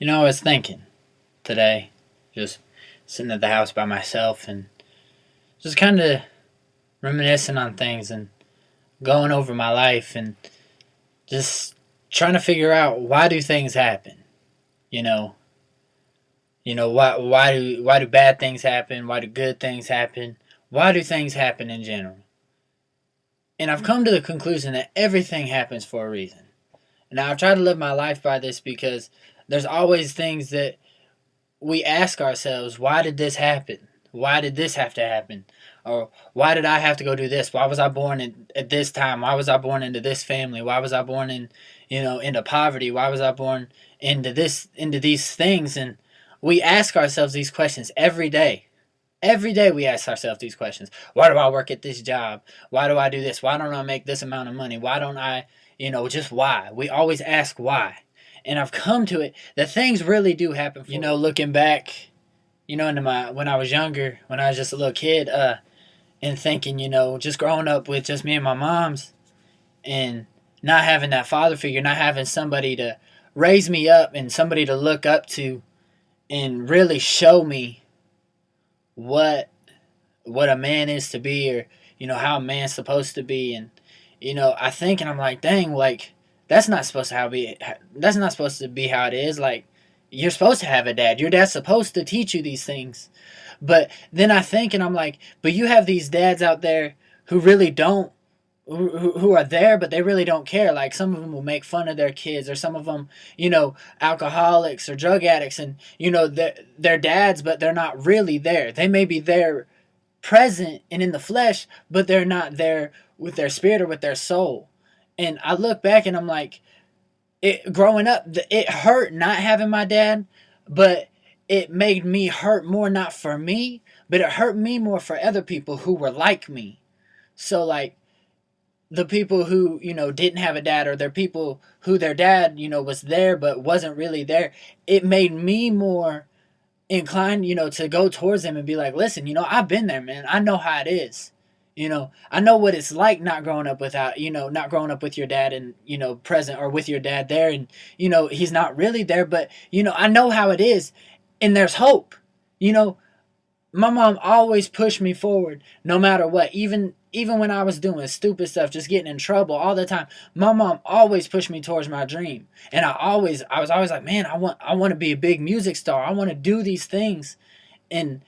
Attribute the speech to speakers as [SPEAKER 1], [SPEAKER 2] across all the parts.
[SPEAKER 1] I was thinking today, just sitting at the house by myself and just kind of reminiscing on things and going over my life and just trying to figure out why do things happen. You know, why do bad things happen? Why do good things happen? Why do things happen in general? And I've come to the conclusion that everything happens for a reason. And I've tried to live my life by this because there's always things that we ask ourselves, why did this happen? Why did this have to happen? Or why did I have to go do this? Why was I born at this time? Why was I born into this family? Why was I born into poverty? Why was I born into these things? And we ask ourselves these questions every day. Every day we ask ourselves these questions. Why do I work at this job? Why do I do this? Why don't I make this amount of money? Why don't I, just why? We always ask why. And I've come to it that things really do happen. Looking back, into my when I was younger, when I was just a little kid, and thinking, just growing up with just me and my mom's, and not having that father figure, not having somebody to raise me up and somebody to look up to, and really show me what a man is to be, or how a man's supposed to be. And I think, and I'm like, dang, like that's not supposed to be how it is. Like, you're supposed to have a dad. Your dad's supposed to teach you these things. But then I think, and I'm like, but you have these dads out there who really don't, who are there, but they really don't care. Like, some of them will make fun of their kids, or some of them, alcoholics or drug addicts, and they're dads, but they're not really there. They may be there, present and in the flesh, but they're not there with their spirit or with their soul. And I look back and I'm like, growing up, it hurt not having my dad, but it made me hurt more, not for me, but it hurt me more for other people who were like me. So, like, the people who, didn't have a dad, or their people who their dad, was there but wasn't really there, it made me more inclined, to go towards them and be like, listen, I've been there, man. I know how it is. I know what it's like not growing up not growing up with your dad, and, present, or with your dad there, and, he's not really there, but, I know how it is, and there's hope. You know, my mom always pushed me forward no matter what. Even when I was doing stupid stuff, just getting in trouble all the time, my mom always pushed me towards my dream. And I was always like, man, I want to be a big music star. I want to do these things. And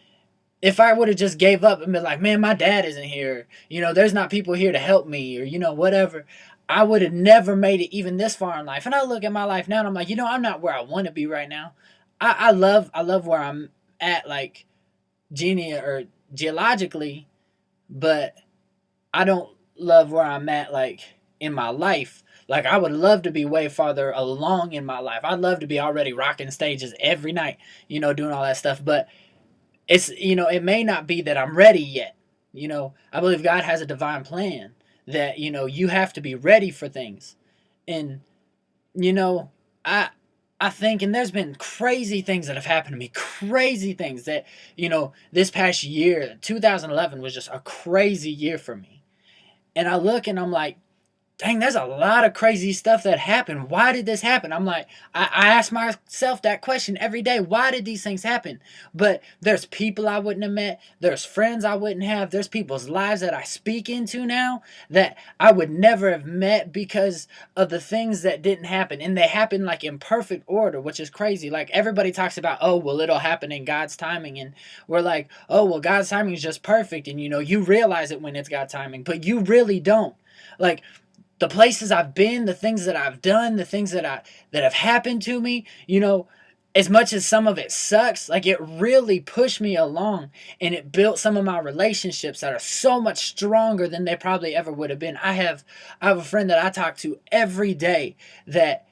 [SPEAKER 1] if I would have just gave up and been like, man, my dad isn't here, there's not people here to help me, or whatever, I would have never made it even this far in life. And I look at my life now and I'm like, I'm not where I want to be right now. I love where I'm at, like, geologically, but I don't love where I'm at, like, in my life. Like, I would love to be way farther along in my life. I'd love to be already rocking stages every night, doing all that stuff. But it's, it may not be that I'm ready yet. I believe God has a divine plan that, you have to be ready for things. And, I think, and there's been crazy things that have happened to me, crazy things that, this past year, 2011 was just a crazy year for me. And I look and I'm like, dang, there's a lot of crazy stuff that happened. Why did this happen? I'm like, I ask myself that question every day. Why did these things happen? But there's people I wouldn't have met. There's friends I wouldn't have. There's people's lives that I speak into now that I would never have met because of the things that didn't happen. And they happen, like, in perfect order, which is crazy. Like, everybody talks about, oh, well, it'll happen in God's timing. And we're like, oh, well, God's timing is just perfect. And, you realize it when it's God's timing, but you really don't. Like, the places I've been, the things that I've done, the things that have happened to me, as much as some of it sucks, like, it really pushed me along, and it built some of my relationships that are so much stronger than they probably ever would have been. I have a friend that I talk to every day that,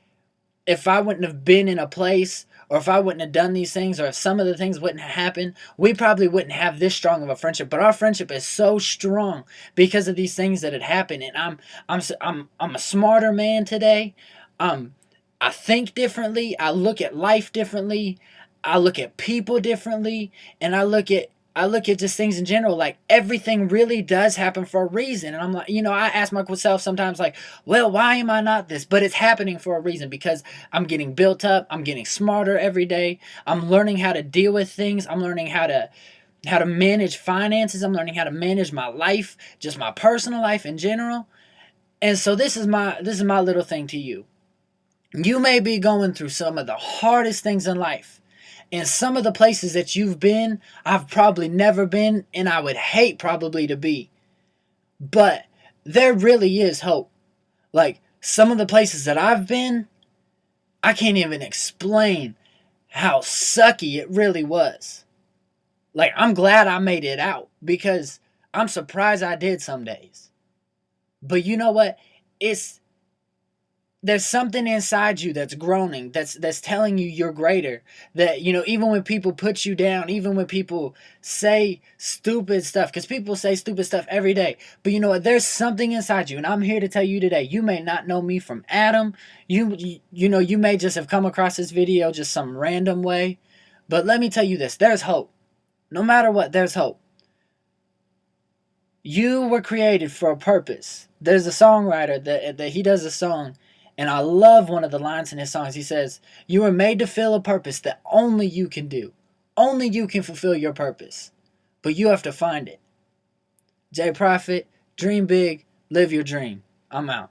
[SPEAKER 1] if I wouldn't have been in a place, or if I wouldn't have done these things, or if some of the things wouldn't have happened, we probably wouldn't have this strong of a friendship. But our friendship is so strong because of these things that had happened. And I'm a smarter man today. I think differently. I look at life differently. I look at people differently, and I look at I look at just things in general, like everything really does happen for a reason. And I'm like, I ask myself sometimes, like, well, why am I not this? But it's happening for a reason, because I'm getting built up. I'm getting smarter every day. I'm learning how to deal with things. I'm learning how to manage finances. I'm learning how to manage my life, just my personal life in general. And so this is my little thing to you. You may be going through some of the hardest things in life. And some of the places that you've been, I've probably never been, and I would hate probably to be. But there really is hope. Like, some of the places that I've been, I can't even explain how sucky it really was. Like, I'm glad I made it out, because I'm surprised I did some days. But you know what? It's There's something inside you that's groaning, that's telling you you're greater. That, even when people put you down, even when people say stupid stuff, because people say stupid stuff every day. But you know what? There's something inside you, and I'm here to tell you today. You may not know me from Adam. You may just have come across this video just some random way. But let me tell you this: there's hope. No matter what, there's hope. You were created for a purpose. There's a songwriter that he does a song, and I love one of the lines in his songs. He says, "You were made to fill a purpose that only you can do. Only you can fulfill your purpose. But you have to find it." J.Prophet, dream big, live your dream. I'm out.